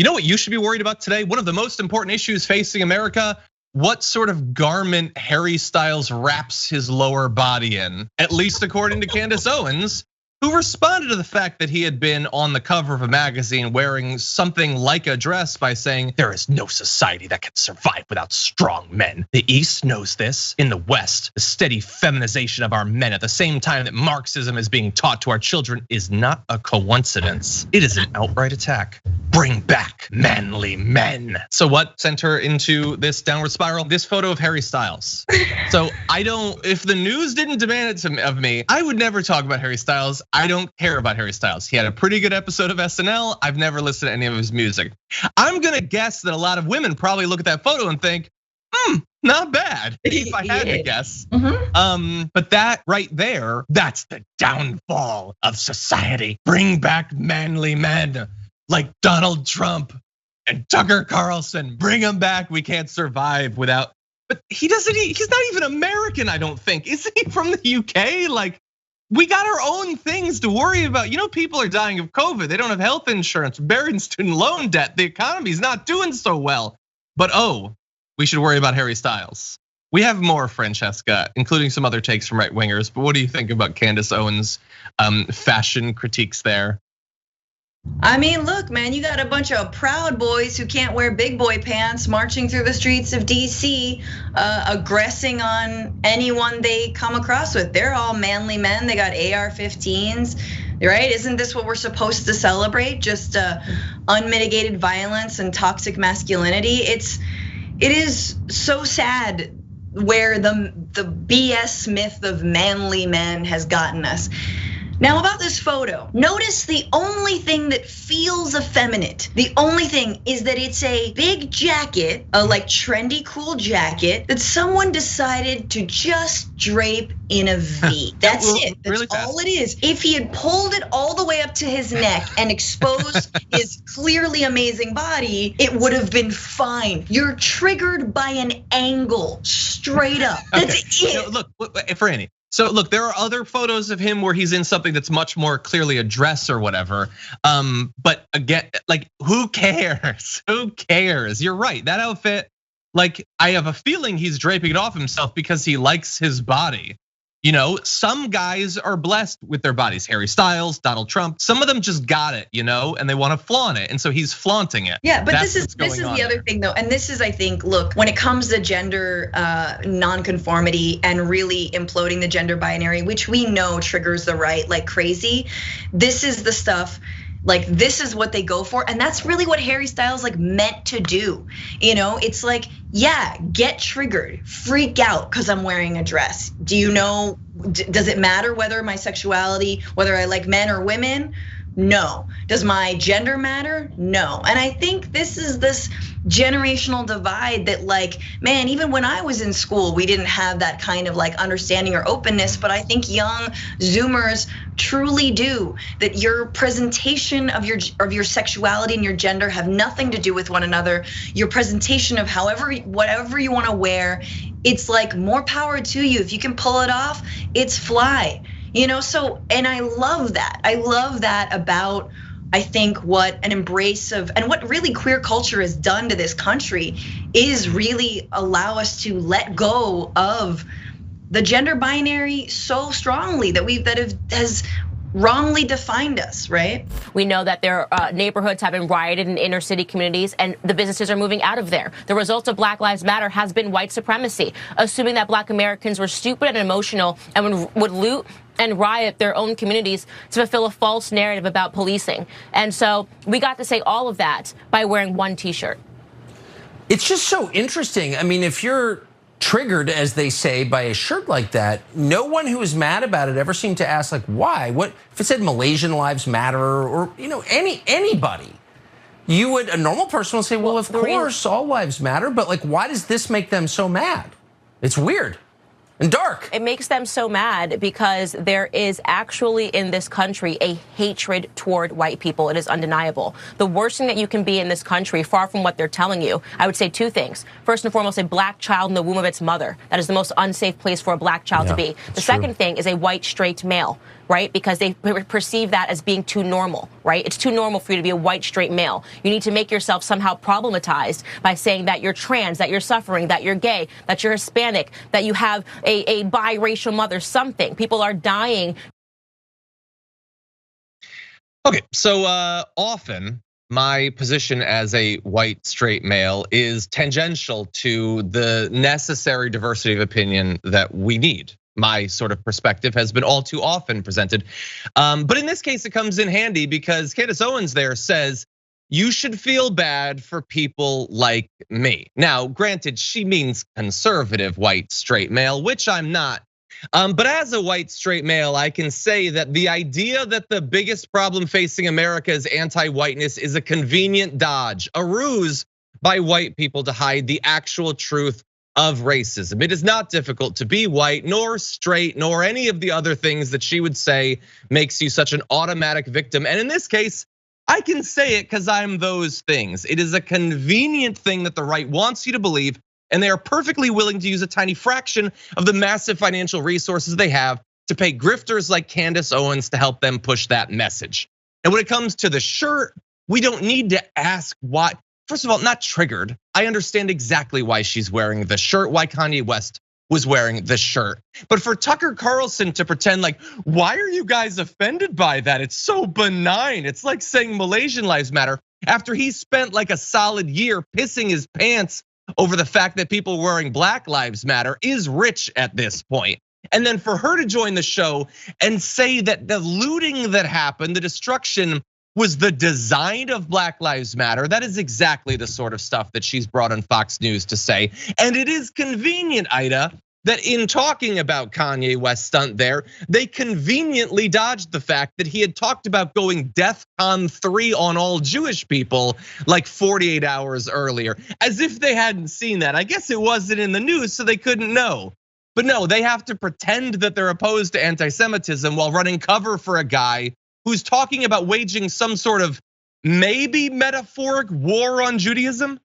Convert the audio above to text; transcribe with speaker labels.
Speaker 1: You know what you should be worried about today? One of the most important issues facing America, what sort of garment Harry Styles wraps his lower body in, at least according to Candace Owens, who responded to the fact that he had been on the cover of a magazine wearing something like a dress by saying, there is no society that can survive without strong men. The East knows this. In the West, the steady feminization of our men at the same time that Marxism is being taught to our children is not a coincidence. It is an outright attack. Bring back manly men. So what sent her into this downward spiral? This photo of Harry Styles. So if the news didn't demand it of me, I would never talk about Harry Styles. I don't care about Harry Styles. He had a pretty good episode of SNL. I've never listened to any of his music. I'm gonna guess that a lot of women probably look at that photo and think, not bad, if I had to guess. But that right there, that's the downfall of society. Bring back manly men like Donald Trump and Tucker Carlson. Bring them back. We can't survive without, but he's not even American, I don't think. Isn't he from the UK? Like, we got our own things to worry about. You know, people are dying of COVID. They don't have health insurance, buried in student loan debt. The economy's not doing so well. But we should worry about Harry Styles. We have more, Francesca, including some other takes from right wingers. But what do you think about Candace Owens' fashion critiques there?
Speaker 2: I mean, look, man, you got a bunch of Proud Boys who can't wear big boy pants marching through the streets of DC, aggressing on anyone they come across with. They're all manly men. They got AR-15s, right? Isn't this what we're supposed to celebrate? Just unmitigated violence and toxic masculinity. It is so sad where the BS myth of manly men has gotten us. Now about this photo, notice the only thing that feels effeminate, the only thing is that it's a big jacket, a like trendy cool jacket that someone decided to just drape in a V. That's it, that's really all it is. If he had pulled it all the way up to his neck and exposed his clearly amazing body, it would have been fine. You're triggered by an angle, straight up, that's it.
Speaker 1: No, look, Franny. So look, there are other photos of him where he's in something that's much more clearly a dress or whatever. But again, like, who cares? Who cares? You're right, that outfit, like, I have a feeling he's draping it off himself because he likes his body. You know, some guys are blessed with their bodies. Harry Styles, Donald Trump, some of them just got it, and they want to flaunt it. And so he's flaunting it.
Speaker 2: Yeah, but this is the other thing though. And this is, I think, look, when it comes to gender nonconformity and really imploding the gender binary, which we know triggers the right like crazy, this is the stuff. Like, this is what they go for, and that's really what Harry Styles like meant to do. It's like, yeah, get triggered, freak out because I'm wearing a dress. Do you know, does it matter whether my sexuality, whether I like men or women? No. Does my gender matter? No. And I think this is this generational divide that, like, man, even when I was in school, we didn't have that kind of like understanding or openness, but I think young Zoomers truly do. That your presentation of your sexuality and your gender have nothing to do with one another. Your presentation of whatever you want to wear, it's like more power to you. If you can pull it off, it's fly. So, and I love that. I love that about, I think, what an embrace of, and what really queer culture has done to this country is really allow us to let go of the gender binary so strongly that has wrongly defined us, right?
Speaker 3: We know that their neighborhoods have been rioted in inner city communities and the businesses are moving out of there. The result of Black Lives Matter has been white supremacy, assuming that Black Americans were stupid and emotional and would loot and riot their own communities to fulfill a false narrative about policing. And so we got to say all of that by wearing one t-shirt.
Speaker 4: It's just so interesting. I mean, if you're triggered, as they say, by a shirt like that, no one who is mad about it ever seemed to ask, like, why? What if it said Malaysian lives matter or anybody? A normal person would say, well, of course, all lives matter, but like, why does this make them so mad? It's weird. and dark.
Speaker 3: It makes them so mad because there is actually in this country a hatred toward white people. It is undeniable. The worst thing that you can be in this country, far from what they're telling you, I would say two things. First and foremost, a black child in the womb of its mother. That is the most unsafe place for a black child to be. The second thing is a white straight male, right? Because they perceive that as being too normal, right? It's too normal for you to be a white straight male. You need to make yourself somehow problematized by saying that you're trans, that you're suffering, that you're gay, that you're Hispanic, that you have a biracial mother, something. People are dying.
Speaker 1: Okay, so often my position as a white straight male is tangential to the necessary diversity of opinion that we need. My sort of perspective has been all too often presented. But in this case, it comes in handy because Candace Owens there says, you should feel bad for people like me. Now, granted, she means conservative white straight male, which I'm not. But as a white straight male, I can say that the idea that the biggest problem facing America is anti-whiteness is a convenient dodge, a ruse by white people to hide the actual truth of racism. It is not difficult to be white, nor straight, nor any of the other things that she would say makes you such an automatic victim. And in this case, I can say it because I'm those things. It is a convenient thing that the right wants you to believe, and they are perfectly willing to use a tiny fraction of the massive financial resources they have to pay grifters like Candace Owens to help them push that message. And when it comes to the shirt, we don't need to ask why. First of all, not triggered. I understand exactly why she's wearing the shirt, why Kanye West was wearing the shirt. But for Tucker Carlson to pretend like, why are you guys offended by that? It's so benign. It's like saying Malaysian lives matter after he spent like a solid year pissing his pants over the fact that people wearing Black Lives Matter is rich at this point. And then for her to join the show and say that the looting that happened, the destruction, was the design of Black Lives Matter. That is exactly the sort of stuff that she's brought on Fox News to say. And it is convenient, Ida, that in talking about Kanye West's stunt there, they conveniently dodged the fact that he had talked about going DEFCON 3 on all Jewish people like 48 hours earlier, as if they hadn't seen that. I guess it wasn't in the news, so they couldn't know. But no, they have to pretend that they're opposed to anti-Semitism while running cover for a guy who's talking about waging some sort of maybe metaphoric war on Judaism.